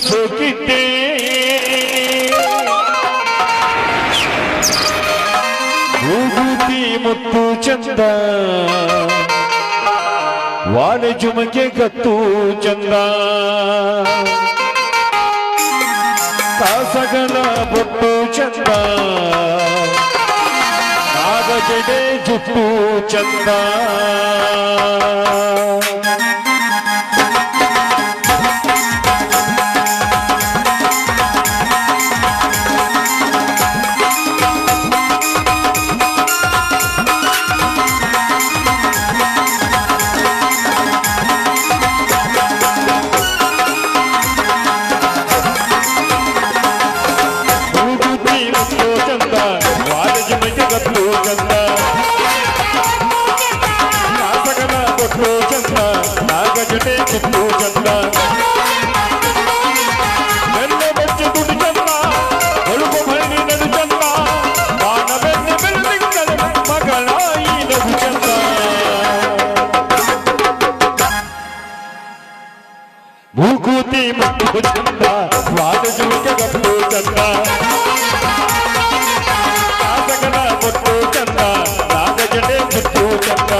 ಸೋಕಿದ್ದೆ ಮೂಗುತಿ ಮುತ್ತು ಚಂದ ವಾಲೆ ಜುಮಕೆ ಕತ್ತು ಚಂದ ಕಾಸಗನ ಬೊಟ್ಟು ಚಂದ ನಾಗ ಜಡೆ ಜುಟ್ಟು ಚಂದ ಮೂಕೂತಿ ಮುತ್ತು ಚಂದ ವಾದ ಜುಮಕೆ ಗತ್ತು ಚಂದ ಕಾಸಗನ ಮುತ್ತು ಚಂದ ನಾಗ ಜಡೆ ಮುತ್ತು ಚಂದ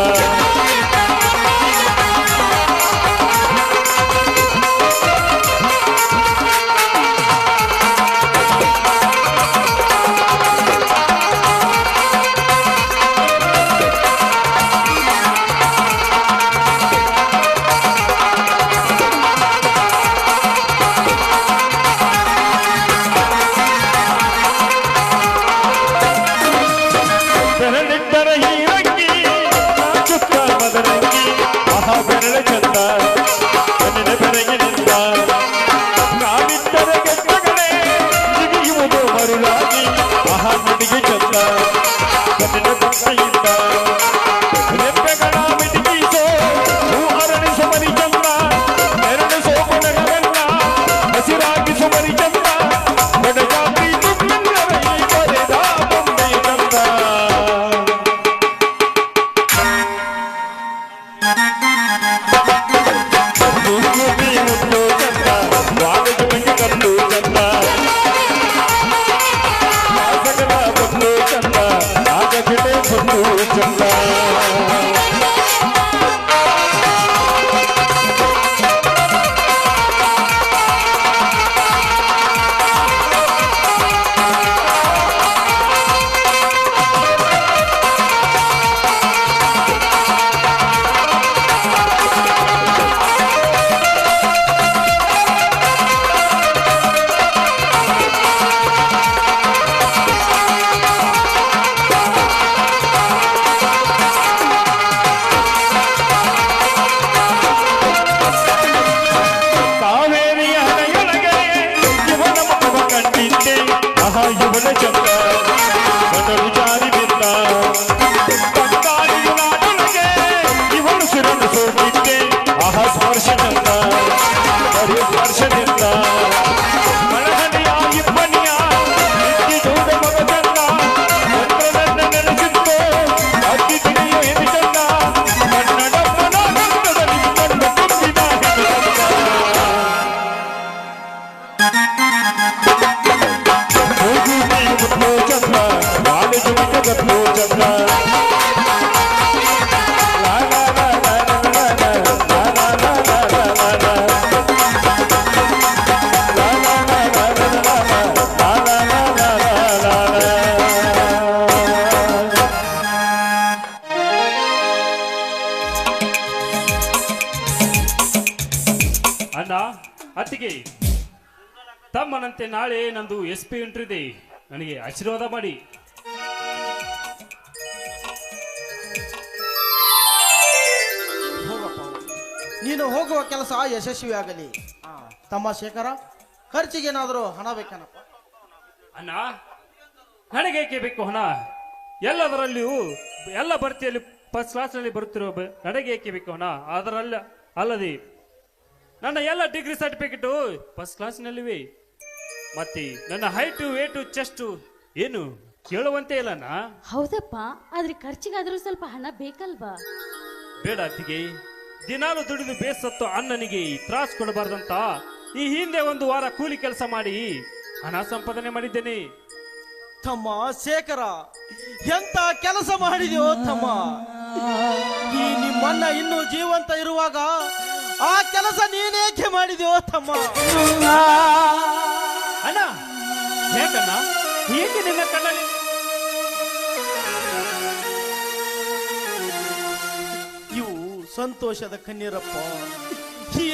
ಅತ್ತಿಗೆ ತಮ್ಮನಂತೆ ನಾಳೆ ನಂದು SP ಎಂಟ್ರಿ ಇದೆ, ನನಗೆ ಆಶೀರ್ವಾದ ಮಾಡಿ. ನೀನು ಹೋಗುವ ಕೆಲಸ ಯಶಸ್ವಿಯಾಗಲಿ. ತಮ್ಮ ಶೇಖರ, ಖರ್ಚಿಗೇನಾದರೂ ಹಣ ಬೇಕೇನಪ್ಪ? ಅಣ್ಣ, ನನಗೇಕೆ ಬೇಕು ಹಣ? ಎಲ್ಲದರಲ್ಲಿಯೂ ಎಲ್ಲ ಭರ್ತಿಯಲ್ಲಿ ಫಸ್ಟ್ ಕ್ಲಾಸ್ನಲ್ಲಿ ಬರುತ್ತಿರೋ ನನಗೇಕೆ ಬೇಕು ಹಣ? ಅದರಲ್ಲ ಅಲ್ಲದೆ ನನ್ನ ಎಲ್ಲ ಡಿಗ್ರಿ ಸರ್ಟಿಫಿಕೇಟು ಫಸ್ಟ್ ಕ್ಲಾಸ್ನಲ್ಲಿವೆ. ಮತ್ತೆ ನನ್ನ ಹೈಟು ವೇಟು ಚೆಸ್ಟು ಏನು ಕೇಳುವಂತೆ ಇಲ್ಲಣ್ಣ. ಹೌದಪ್ಪ, ಆದ್ರೆ ಖರ್ಚಿಗಾದ್ರೂ ಸ್ವಲ್ಪ ಹಣ ಬೇಕಲ್ವಾ? ಬೇಡ ಅತ್ತಿಗೆ, ದಿನಾಲು ದುಡಿದು ಬೇಸತ್ತು ಅಣ್ಣನಿಗೆ ತ್ರಾಸ್ ಕೊಡಬಾರ್ದಂತ ಈ ಹಿಂದೆ 1 ವಾರ ಕೂಲಿ ಕೆಲಸ ಮಾಡಿ ಹಣ ಸಂಪಾದನೆ ಮಾಡಿದ್ದೇನೆ. ತಮ್ಮ ಶೇಖರ, ಎಂತ ಕೆಲಸ ಮಾಡಿದ್ಯೋ ತಮ್ಮ. ಈ ನಿಮ್ಮಣ್ಣ ಇನ್ನೂ ಜೀವಂತ ಇರುವಾಗ ಆ ಕೆಲಸ ನೀನೇಕೆ ಮಾಡಿದ್ಯೋ ತಮ್ಮ. ಅಣ್ಣ ಹೇಗಣ್ಣ, ಹೇಗೆ ನಿನ್ನ ಕಣ್ಣಲ್ಲಿ ಇವು ಸಂತೋಷದ ಕಣ್ಣೀರಪ್ಪ.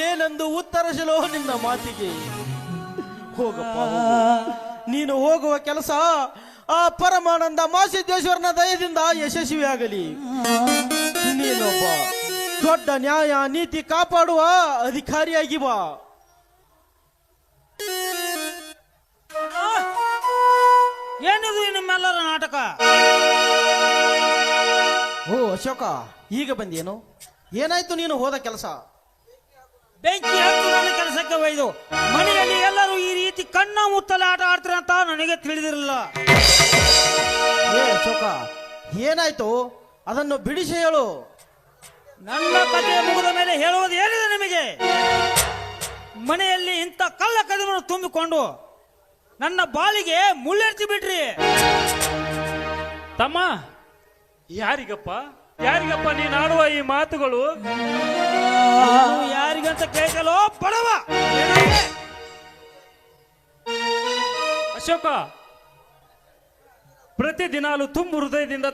ಏನೆಂದು ಉತ್ತರಿಸಲೋ ನಿನ್ನ ಮಾತಿಗೆ. ಹೋಗಪ್ಪ ಹೋಗು. ನೀನು ಹೋಗುವ ಕೆಲಸ ಆ ಪರಮಾನಂದ ಮಾಸಿದ್ದೇಶ್ವರನ ದಯದಿಂದ ಯಶಸ್ವಿಯಾಗಲಿ. ನೀನೊಬ್ಬ ದೊಡ್ಡ ನ್ಯಾಯ ನೀತಿ ಕಾಪಾಡುವ ಅಧಿಕಾರಿಯಾಗಿ ಬಾ. ಏನಿದು ನಿಮ್ಮೆಲ್ಲರ ನಾಟಕ? ಓ ಅಶೋಕ, ಈಗ ಬಂದೇನು? ಏನಾಯ್ತು ನೀನು ಹೋದ ಕೆಲಸ? ಬೆಂಕಿ ಹತ್ತು ನನ್ನ ಕೆಲಸಕ್ಕೆ ಒಯ್ದು ಮನೆಯಲ್ಲಿ ಎಲ್ಲರೂ ಈ ರೀತಿ ಕಣ್ಣ ಮುತ್ತಲೆ ಆಟ ಆಡ್ತಾರೆ ಅಂತ ನನಗೆ ತಿಳಿದಿರಲಿಲ್ಲ. ಏ ಅಶೋಕ, ಏನಾಯ್ತು? ಅದನ್ನು ಬಿಡಿಸಿ ಹೇಳು. ನನ್ನ ಕಥೆ ಮುಗಿದ ಮೇಲೆ ಹೇಳುವುದು ಏನಿದೆ ನಿಮಗೆ? ಮನೆಯಲ್ಲಿ ಇಂಥ ಕಳ್ಳ ಕದಿಮನ್ನು ತುಂಬಿಕೊಂಡು ನನ್ನ ಬಾಲಿಗೆ ಮುಳ್ಳೆರ್ಚಿ ಬಿಟ್ರಿ. ತಮ್ಮ, ಯಾರಿಗಪ್ಪ ಯಾರಿಗಪ್ಪ ನೀನು ಆಡುವ ಈ ಮಾತುಗಳು? ನೀವು ಯಾರಿಗಂತ ಕೇಳಲೋ ಬಡವ. ಅಶೋಕ, ಪ್ರತಿದಿನಾಲು ತುಂಬು ಹೃದಯದಿಂದ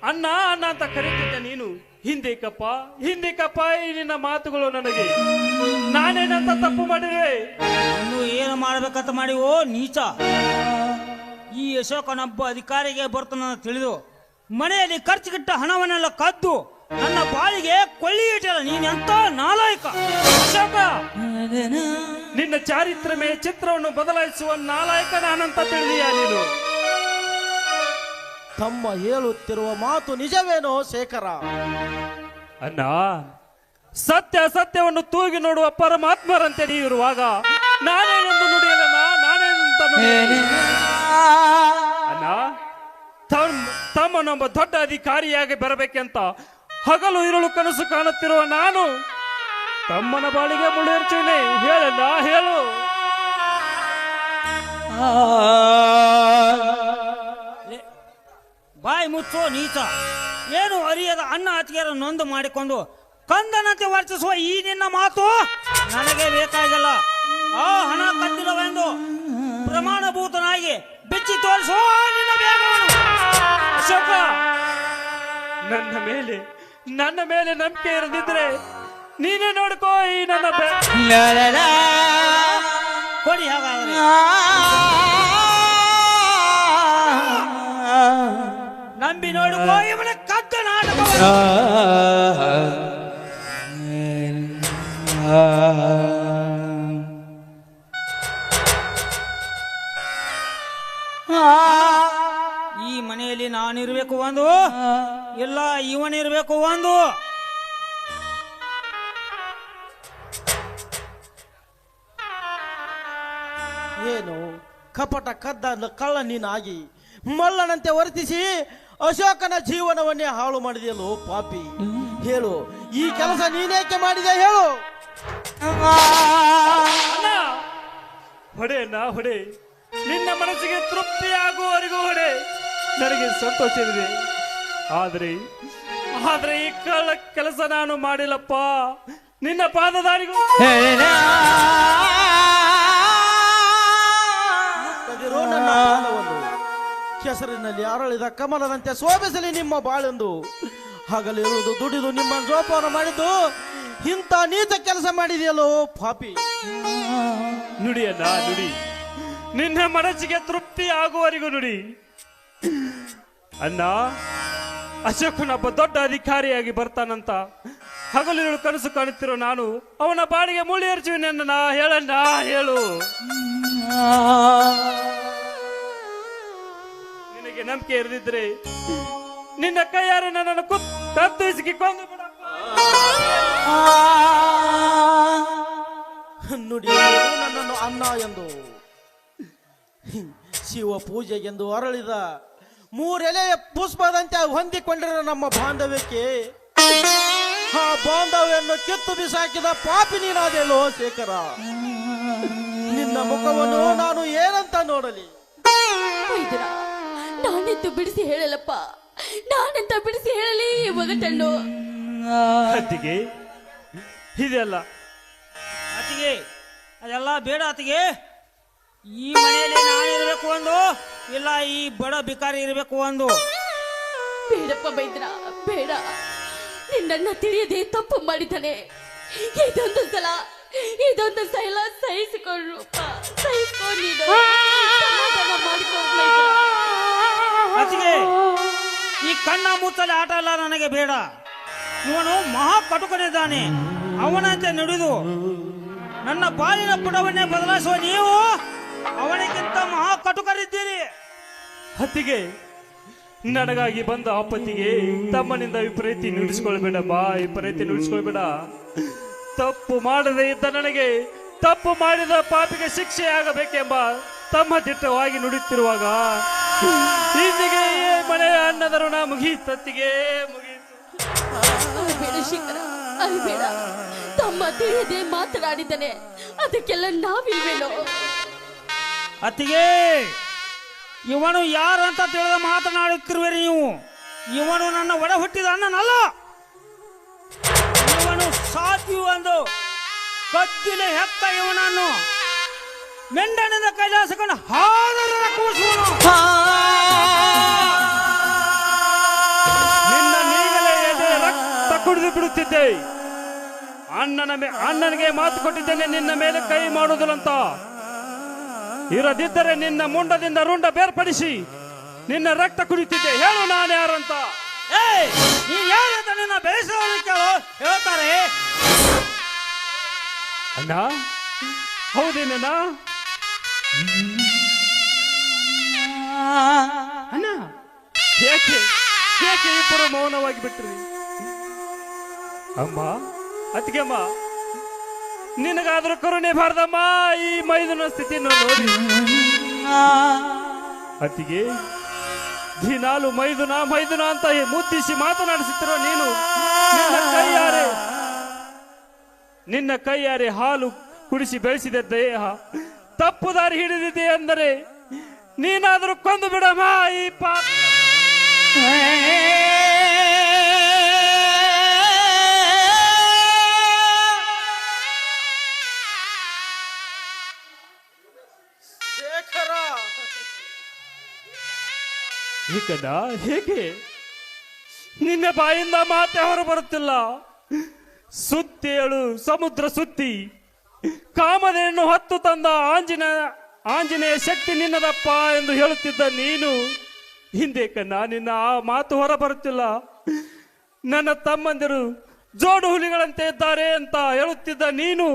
ಅಣ್ಣ ಅಣ್ಣ ಅಂತ ಕರೀತಿದ್ದ ನೀನು ಹಿಂದೇಕಪ್ಪ ಈ ನಿನ್ನ ಮಾತುಗಳು ನನಗೆ. ನಾನೇನಂತ ತಪ್ಪು ಮಾಡಿದೆ? ಇನ್ನು ಏನು ಮಾಡ್ಬೇಕಂತ ಮಾಡಿವೋ ನೀಚ. ಈ ಅಶೋಕನೊಬ್ಬ ಅಧಿಕಾರಿಗೆ ಬರ್ತಾನ ತಿಳಿದು ಮನೆಯಲ್ಲಿ ಖರ್ಚುಗಿಟ್ಟ ಹಣವನ್ನೆಲ್ಲ ಕದ್ದು ನನ್ನ ಬಾಳಿಗೆ ಕೊಳ್ಳಿ ಇಟ್ಟಲ್ಲ. ನೀನೆಂತ ನಾಲಾಯಕ ಅಶೋಕ, ನಿನ್ನ ಚಾರಿತ್ರಮೆ ಚಿತ್ರವನ್ನು ಬದಲಾಯಿಸುವ ನಾಲಾಯಕ ನಾನಂತ ತಿಳಿದೀಯ ನೀನು? ತಮ್ಮ ಹೇಳುತ್ತಿರುವ ಮಾತು ನಿಜವೇನೋ ಶೇಖರ? ಅಣ್ಣ, ಸತ್ಯವನ್ನು ತೂಗಿ ನೋಡುವ ಪರಮಾತ್ಮರಂತೆ ನೀವಿರುವಾಗ ನಾನೇನೊಂದು ನುಡಿಯಲ್ಲ, ನಾನೇನಂತ ಅಣ್ಣ, ತಮ್ಮನೊಬ್ಬ ದೊಡ್ಡ ಅಧಿಕಾರಿಯಾಗಿ ಬರಬೇಕೆಂತ ಹಗಲು ಇರುಳು ಕನಸು ಕಾಣುತ್ತಿರುವ ನಾನು ತಮ್ಮನ ಬಾಳಿಗೆ ಮುಳುಗಿರ್ತೀನಿ. ಹೇಳಣ್ಣ, ಹೇಳು. ಬಾಯಿ ಮುಚ್ಚೋ ನೀಚ. ಏನು ಅರಿಯದ ಅಣ್ಣ ಅತ್ತಿಗೆಯರ ನೊಂದು ಮಾಡಿಕೊಂಡು ಕಂದನಂತೆ ವರ್ತಿಸುವ ಈ ನಿನ್ನ ಮಾತು ನನಗೆ ಬೇಕಾಗಿಲ್ಲ. ಆ ಹಣ ಕದ್ದಿಲ್ಲವೆಂದು ಪ್ರಮಾಣಭೂತನಾಗಿ ಬಿಚ್ಚಿ ತೋರಿಸೋ ನಿನ್ನ ಬೇಗವನ್ನು. ಅಶೋಕ, ನನ್ನ ಮೇಲೆ ನಂಬಿಕೆ ಇರದಿದ್ರೆ ನೀನೇ ನೋಡ್ಕೋ ಈ ನನ್ನ ಕೊಡಿ. ಹಾಗಾದ್ರೆ ನಂಬಿ ನೋಡ್ಕೋ ಇವನ ಕದ್ದ ನಾಟಕವನ್ನು. ಈ ಮನೆಯಲ್ಲಿ ನಾನಿರ್ಬೇಕು ಒಂದು, ಇಲ್ಲ ಇವನಿರ್ಬೇಕು ಒಂದು. ಏನು ಕಪಟ ಕದ್ದ ಕಳ್ಳ ನೀನಾಗಿ ಮಲ್ಲನಂತೆ ವರ್ತಿಸಿ ಅಶೋಕನ ಜೀವನವನ್ನೇ ಹಾಳು ಮಾಡಿದೆಯಲ್ಲೋ ಪಾಪಿ. ಹೇಳು, ಈ ಕೆಲಸ ನೀನೇಕೆ ಮಾಡಿದೆ ಹೇಳು. ಹೊಡೆ ಅಣ್ಣ, ಹೊಡೆ. ನಿನ್ನ ಮನಸ್ಸಿಗೆ ತೃಪ್ತಿಯಾಗುವವರೆಗೂ ಹೊಡೆ. ನನಗೆ ಸಂತೋಷವಿದೆ. ಆದರೆ ಈ ಕಳ್ಳ ಕೆಲಸ ನಾನು ಮಾಡಿಲ್ಲಪ್ಪ. ನಿನ್ನ ಪಾದದಾರಿಗೂ ನನ್ನ ಪಾದವನ್ನು ಕೆಸರಿನಲ್ಲಿ ಅರಳಿದ ಕಮಲದಂತೆ ಶೋಭಿಸಲಿ ನಿಮ್ಮ ಬಾಳೆಂದು ಹಗಲಿರುವುದು ದುಡಿದು ನಿಮ್ಮ ಜೋಪಾನ ಮಾಡಿದ್ದು ಇಂಥ ನೀಚ ಕೆಲಸ ಮಾಡಿದೆಯಲ್ಲೋ ಪಾಪಿ. ನುಡಿಯಲ್ಲ, ನುಡಿ. ನಿನ್ನ ಮನಸ್ಸಿಗೆ ತೃಪ್ತಿ ಆಗುವವರೆಗೂ ನುಡಿ. ಅಣ್ಣ, ಅಶೋಕನೊಬ್ಬ ದೊಡ್ಡ ಅಧಿಕಾರಿಯಾಗಿ ಬರ್ತಾನಂತ ಹಗಲಿರುಳು ಕನಸು ಕಾಣುತ್ತಿರೋ ನಾನು ಅವನ ಬಾಡಿಗೆ ಮುಳ್ಳಿ ಎರಚುವಿನ. ಹೇಳಣ್ಣ, ಹೇಳು. ನಿನಗೆ ನಂಬಿಕೆ ಇರದಿದ್ರೆ ನಿನ್ನ ಕೈಯಾರೆ ನನ್ನನ್ನು ಕತ್ತು ಹಿಸುಕಿ ಕೊಂದು ಬಿಡಪ್ಪ. ನುಡಿಯಲು ನನ್ನನ್ನು ಅನ್ನ ಎಂದು ಶಿವ ಪೂಜೆಗೆಂದು ಅರಳಿದ ಮೂರೆಲೆಯ ಪುಷ್ಪದಂತೆ ಹೊಂದಿಕೊಂಡಿರೋ ನಮ್ಮ ಬಾಂಧವ್ಯಕ್ಕೆ ಆ ಬಾಂಧವ್ಯನ್ನು ಕಿತ್ತು ಬಿಸಾಕಿದ ಪಾಪಿ ನೀನಾದೆಯಲ್ಲೋ ಶೇಖರ. ಮುಖವನ್ನು ನಾನು ಏನಂತ ನೋಡಲಿ? ವೈದ್ಯರ, ನಾನೆಂತ ಬಿಡಿಸಿ ಹೇಳಲಪ್ಪ, ನಾನೆಂತ ಬಿಡಿಸಿ ಹೇಳಲಿ ಈ ಒಗಟನ್ನು. ಅತ್ತಿಗೆ ಇದೆಲ್ಲ ಅತಿಗೆ ಅದೆಲ್ಲ ಬೇಡ ಅತಿಗೆ. ಈ ಮನೆಯಲ್ಲಿ ನಾನಿರ್ಬೇಕು ಒಂದು, ಇಲ್ಲ ಈ ಬಡ ಬಿಕಾರಿ ಇರಬೇಕು ಒಂದು. ಬೇಡಪ್ಪ ವೈದ್ಯರ, ಬೇಡ. ನಿನ್ನನ್ನ ತಿಳಿಯದೆ ತಪ್ಪು ಮಾಡಿದ್ದಾನೆ. ಇದೊಂದು ಸಲ ಸಹಿಸಿಕೊಳ್ಳುಪ್ಪ, ಸಹಿಸಿಕೊಂಡು ನೀನು ಸಮಾಧಾನ ಮಾಡಿಕೊ ವೈದ್ಯರ. ಅತಿಗೆ ಈ ಕಣ್ಣ ಮುಚ್ಚಲೆ ಆಟ ಎಲ್ಲ ನನಗೆ ಬೇಡ. ಇವನು ಮಹಾ ಕಟುಕನಿದ್ದಾನೆ. ಅವನಂತೆ ನುಡಿದು ನನ್ನ ಬಾಳಿನ ಪುಟವನ್ನೇ ಬದಲಾಯಿಸುವ ನೀವು ಅವನಿಗಿಂತ ಮಹಾ ಕಟುಕರಿದ್ದೀರಿ. ಅತ್ತಿಗೆ ನನಗಾಗಿ ಬಂದ ಆಪತ್ತಿಗೆ ತಮ್ಮನಿಂದ ವಿಪರೀತಿ ನುಡಿಸ್ಕೊಳ್ಬೇಡ ಬಾ, ವಿಪರೀತಿ ನುಡಿಸ್ಕೊಳ್ಬೇಡ. ತಪ್ಪು ಮಾಡದೇ ಇದ್ದ ನನಗೆ ತಪ್ಪು ಮಾಡಿದ ಪಾಪಿಗೆ ಶಿಕ್ಷೆ ಆಗಬೇಕೆಂಬ ತಮ್ಮ ದಿಟ್ಟವಾಗಿ ನುಡಿತಿರುವಾಗ ಇಂದಿಗೆ ಮನೆಯ ಅನ್ನದ ಋಣ ಮುಗೀತತ್ತಿಗೆ ಮುಗೀತು. ಅಳ್ಬೇಡ ಶೇಖರ, ಅಳ್ಬೇಡ. ತಮ್ಮ ತಿಳಿಯದೆ ಮಾತನಾಡಿದ್ದಾನೆ, ಅದಕ್ಕೆಲ್ಲ ನಾವಿಲ್ವೇನೋ? ಅತ್ತಿಗೆ ಇವನು ಯಾರು ಅಂತ ತಿಳಿದ ಮಾತನಾಡುತ್ತಿರುವಿರಿ ನೀವು. ಇವನು ನನ್ನ ಒಡ ಹುಟ್ಟಿದ ಅಣ್ಣನಲ್ಲ. ಇವನು ಸಾಧ್ವಿ ಒಂದು ಕತ್ತಿಲೆ ಹೆಕ್ಕ ಇವನನ್ನು ಮೆಂಡನಿಂದ ಕೈಲಾಸಕೊಂಡು ಹಾದರ ಕೂಸುವನು. ನಿನ್ನ ನೀಗಲೇ ಎದೆ ರಕ್ತ ಕುಡಿದು ಬಿಡುತ್ತಿದ್ದೆ. ಅಣ್ಣನಿಗೆ ಮಾತು ಕೊಟ್ಟಿದ್ದೇನೆ ನಿನ್ನ ಮೇಲೆ ಕೈ ಮಾಡುವುದಿಲ್ಲಂತ. ಇರದಿದ್ದರೆ ನಿನ್ನ ಮುಂಡದಿಂದ ರುಂಡ ಬೇರ್ಪಡಿಸಿ ನಿನ್ನ ರಕ್ತ ಕುಡಿತಿದ್ದೆ. ಹೇಳು ನಾನು ಯಾರಂತ. ನೀನ್ ಯಾರಂತ ನಿನ್ನ ಬೆಳೆಸೋದಕ್ಕೆ ಹೇಳ್ತಾರೆ. ಅಣ್ಣ ಹೌದೇನ ಅಣ್ಣ? ಏಕೆ ಏಕೆ ಇಬ್ಬರು ಮೌನವಾಗಿ ಬಿಟ್ರಿ? ಅಮ್ಮ, ಅತ್ತಿಗೆಮ್ಮ, ನಿನಗಾದ್ರೂ ಕರುಣೆ ಬಾರ್ದಮ್ಮ ಈ ಮೈದುನ ಸ್ಥಿತಿಯನ್ನು ನೋಡಿ. ಅತ್ತಿಗೆ ದಿನಾಲು ಮೈದುನ ಮೈದುನ ಅಂತ ಮುದ್ದಿಸಿ ಮಾತನಾಡಿಸುತ್ತಿರೋ ನೀನು ನಿನ್ನ ಕೈಯಾರೆ ಹಾಲು ಕುಡಿಸಿ ಬೆಳೆಸಿದ ದೇಹ ತಪ್ಪು ದಾರಿ ಹಿಡಿದಿದೆ ಅಂದರೆ ನೀನಾದ್ರೂ ಕೊಂದು ಬಿಡಮ್ಮ ಈ ಪಾಪ. ಶೇಖರ, ಏಕಣ್ಣ, ಹೇಗೆ ನಿನ್ನ ಬಾಯಿಂದ ಮಾತೆ ಹೊರ ಬರುತ್ತಿಲ್ಲ? ಸುತ್ತೇಳು ಸಮುದ್ರ ಸುತ್ತಿ ಕಾಮಧೇನು ಹೊತ್ತು ತಂದ ಆಂಜನೇಯ ಶಕ್ತಿ ನಿನ್ನದಪ್ಪ ಎಂದು ಹೇಳುತ್ತಿದ್ದ ನೀನು ಹಿಂದೆ ಕಣ್ಣ ನಿನ್ನ ಆ ಮಾತು ಹೊರ ಬರುತ್ತಿಲ್ಲ. ನನ್ನ ತಮ್ಮಂದಿರು ಜೋಡು ಹುಲಿಗಳಂತೆ ಇದ್ದಾರೆ ಅಂತ ಹೇಳುತ್ತಿದ್ದ ನೀನು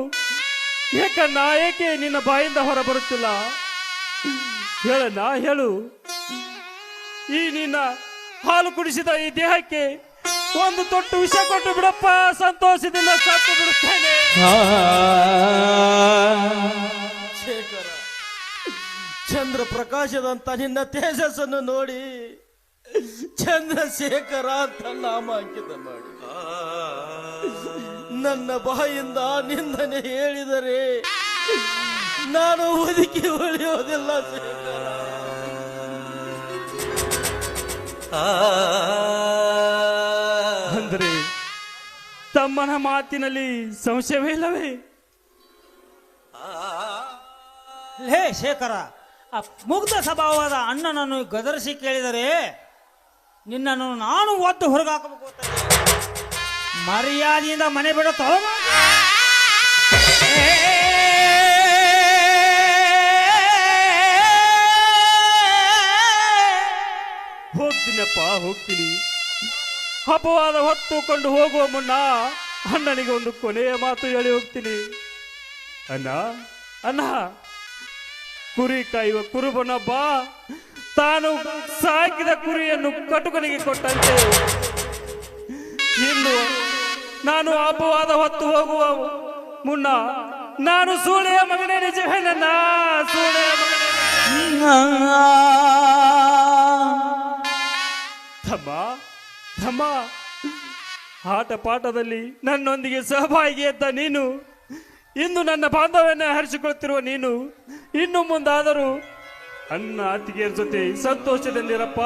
ಏಕಣ್ಣ ಏಕೆ ನಿನ್ನ ಬಾಯಿಂದ ಹೊರ ಬರುತ್ತಿಲ್ಲ? ಹೇಳಣ್ಣ, ಹೇಳು. ಈ ನಿನ್ನ ಹಾಲು ಕುಡಿಸಿದ ಈ ದೇಹಕ್ಕೆ ಒಂದು ತೊಟ್ಟು ವಿಷ ಕೊಟ್ಟು ಬಿಡಪ್ಪ, ಸಂತೋಷದಿಂದ ಸತ್ತು ಬಿಡುತ್ತೇನೆ. ಶೇಖರ, ಚಂದ್ರ ಪ್ರಕಾಶದಂತ ನಿನ್ನ ತೇಜಸ್ಸನ್ನು ನೋಡಿ ಚಂದ್ರಶೇಖರ ಅಂತ ನಾಮ ಅಂಕಿತ ಮಾಡಿ ನನ್ನ ಬಾಯಿಂದ ನಿಂದನೆ ಹೇಳಿದರೆ ನಾನು ಒದಗಿ ಉಳಿಯೋದಿಲ್ಲ ಶೇಖರ. ಅಂದ್ರೆ ತಮ್ಮನ ಮಾತಿನಲ್ಲಿ ಸಂಶಯವೇ ಇಲ್ಲವೇ? ಲೇ ಶೇಖರ, ಆ ಮುಗ್ಧ ಸ್ವಭಾವವಾದ ಅಣ್ಣನನ್ನು ಗದರಿಸಿ ಕೇಳಿದರೆ ನಿನ್ನನ್ನು ನಾನು ಒದ್ದು ಹೊರಗಾಕಬೇಕು. ಮರ್ಯಾದೆಯಿಂದ ಮನೆ ಬಿಡ ಹೋಗ್ತೀನಪ್ಪ, ಹೋಗ್ತೀನಿ. ಅಪವಾದ ಹೊತ್ತುಕೊಂಡು ಹೋಗುವ ಮುನ್ನ ಅಣ್ಣನಿಗೆ ಒಂದು ಕೊನೆಯ ಮಾತು ಹೇಳಿ ಹೋಗ್ತೀನಿ. ಅಣ್ಣ, ಅಣ್ಣ, ಕುರಿ ಕಾಯುವ ಕುರುಬನೊಬ್ಬ ತಾನು ಸಾಕಿದ ಕುರಿಯನ್ನು ಕಟುಕನಿಗೆ ಕೊಟ್ಟಂತೆ ಇನ್ನು ನಾನು ಅಪವಾದ ಹೊತ್ತು ಹೋಗುವ ಮುನ್ನ ನಾನು ಸೂಳೆಯ ಮಗನೇ, ನಿಜವೇ ನನ್ನ ಸೂಳೆಯ ಮಗನೇ. ತಮ್ಮ ತಮ್ಮ, ಆಟ ಪಾಠದಲ್ಲಿ ನನ್ನೊಂದಿಗೆ ಸಹಭಾಗಿ ಇದ್ದ ನೀನು ಇಂದು ನನ್ನ ಬಾಂಧವ್ಯನ ಹರಿಸಿಕೊಳ್ಳುತ್ತಿರುವ ನೀನು ಇನ್ನು ಮುಂದಾದರೂ ಅಣ್ಣ ಅತ್ತಿಗೆಯರ ಜೊತೆ ಸಂತೋಷದಲ್ಲಿರಪ್ಪ.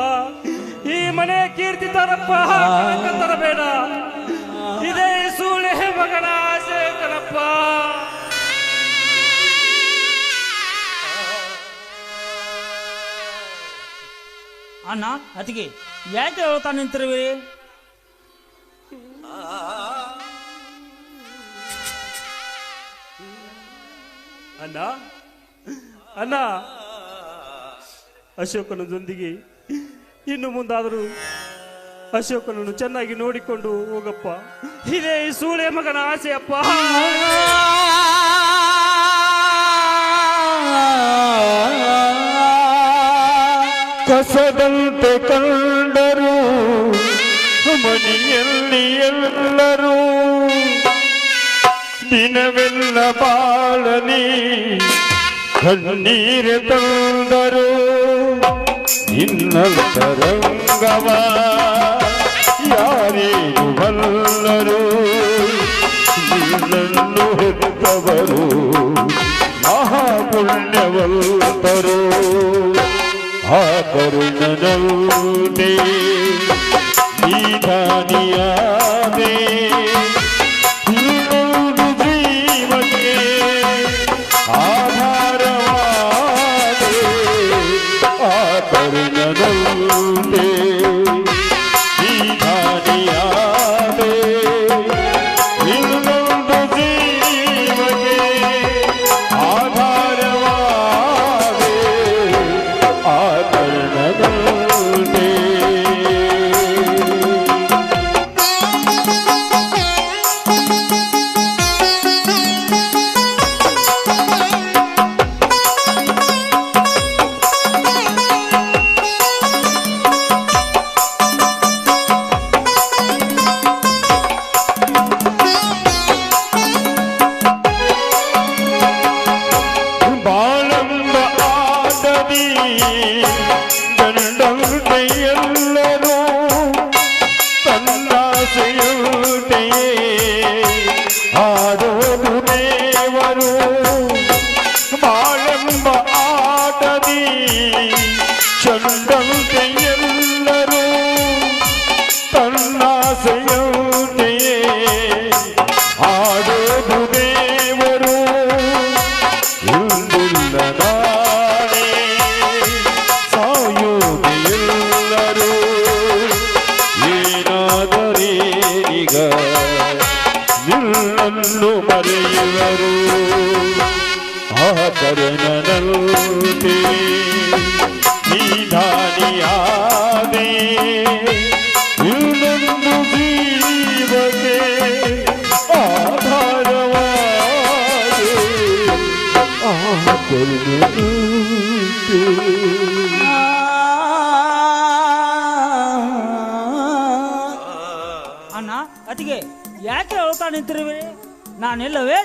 ಈ ಮನೆ ಕೀರ್ತಿ ತರಪ್ಪ, ತರಬೇಡ. ಇದೇ ಸೂಳೆ ಮಗನ ಆಸೆ ಕಣಪ್ಪ. ಅಣ್ಣ ಅತಿಗೆ ಯಾಕೆ ಹೇಳ್ತಾ ನಿಂತಿರುವಿ? ಅಣ್ಣ ಅಣ್ಣ, ಅಶೋಕನೊಂದಿಗೆ ಇನ್ನು ಮುಂದಾದರೂ ಅಶೋಕನನ್ನು ಚೆನ್ನಾಗಿ ನೋಡಿಕೊಂಡು ಹೋಗಪ್ಪ. ಇದೇ ಈ ಸೂಳೆ ಮಗನ ಆಸೆ ಅಪ್ಪ. ಕಸದಂತೆ ಕಂಡರು ಮನೆಯಲ್ಲಿ ಎಲ್ಲರೂ, ದಿನವೆಲ್ಲ ಬಾಳಲಿ ಕಣ್ಣೀರು ತಂದರು. ಇನ್ನಂತರಂಗವ ಯಾರೇನು ಬಲ್ಲರು, ನಿನ್ನನ್ನು ಹೆತ್ತವರು ಮಹಾಪುಣ್ಯವಂತರು. ಆ ಕರುಣನಲ್ಲೇ ನೀಧಾನಿಯಾದೆ, ಇನ್ನೊಂದು ಜೀವಕ್ಕೆ ಆಧಾರವಾದೆ. ಆ ಕರುಣನಲ್ಲೇ ನೀಧಾನಿಯಾದೆ, ಇನ್ನೊಂದು ಜೀವಕ್ಕೆ ಆಧಾರವಾದೆ. ಆ ಕರುಣನಲ್ಲೇ ಬಾಳಂಬ ಆಟದಿ ಗಂಡಂತೆ ಎಲ್ಲರೂ ತನ್ನಾಸೆಯುಂಟೆಯೇ ಆಡೋದು ದೇವರು. ಬಾಳಂಬ ಆಟದಿ ಚಂದಂತೆ ಎಲ್ಲರೂ ತನ್ನಾಸೆಯುಂಟೆಯೇ ಆಡೋದು ದೇವರು. ಇಂದಿಲ್ಲ ನಾಳೆ ಸಾಯೋದು ಎಲ್ಲರೂ, ಏನಾದರೇಗ ನಿನ್ನನ್ನು ಮರೆಯುವರು. ಆ ಕರುಣನಲ್ಲೇ ನೀಧಾನಿಯಾದೆ, ಇನ್ನೊಂದು ಜೀವಕ್ಕೆ ಆಧಾರವಾದೆ. ಆ ಕರುಣನಲ್ಲೇ ಅಣ್ಣ ಅತಿಗೆ ಯಾಕೆ ಹೇಳ್ತಾ ನಿಂತಿರುವೆ? ನಾನಿಲ್ಲವೇ?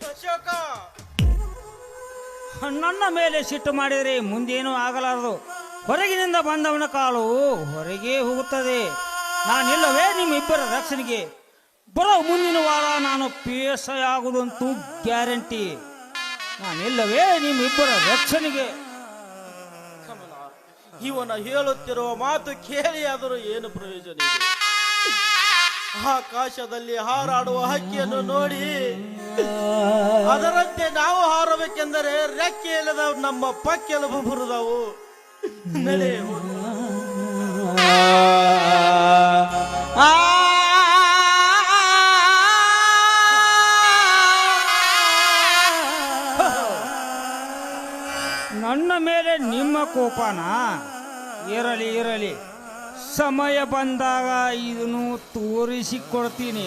ಅಶೋಕ, ನನ್ನ ಮೇಲೆ ಸಿಟ್ಟು ಮಾಡಿದರೆ ಮುಂದೇನೂ ಆಗಲಾರದು. ಹೊರಗಿನಿಂದ ಬಂದವನ ಕಾಲು ಹೊರಗೆ ಹೋಗುತ್ತದೆ. ನಾನಿಲ್ಲವೇ ನಿಮ್ಮಿಬ್ಬರ ರಕ್ಷಣೆಗೆ? ಬರೋ ಮುಂದಿನ ವಾರ ನಾನು PSI ಆಗುವುದಂತೂ ಗ್ಯಾರಂಟಿ. ನಾನಿಲ್ಲವೇ ನಿಮ್ಮಿಬ್ಬರ ರಕ್ಷಣೆಗೆ? ಕಮಲ, ಇವನ ಹೇಳುತ್ತಿರುವ ಮಾತು ಕೇಳಿಯಾದರೂ ಏನು ಪ್ರಯೋಜನ ಇದೆ? ಆಕಾಶದಲ್ಲಿ ಹಾರಾಡುವ ಹಕ್ಕಿಯನ್ನು ನೋಡಿ ಅದರಂತೆ ನಾವು ಹಾರಬೇಕೆಂದರೆ ರೆಕ್ಕೆ ಇಲ್ಲದ ನಮ್ಮ ಪಕ್ಕೆಲುಬು ಬರುದವು. ನಡೆ ಹೋಗೋಣ. ನನ್ನ ಮೇಲೆ ನಿಮ್ಮ ಕೋಪನ? ಇರಲಿ ಇರಲಿ, ಸಮಯ ಬಂದಾಗ ಇದನ್ನು ತೋರಿಸಿಕೊಡ್ತೀನಿ.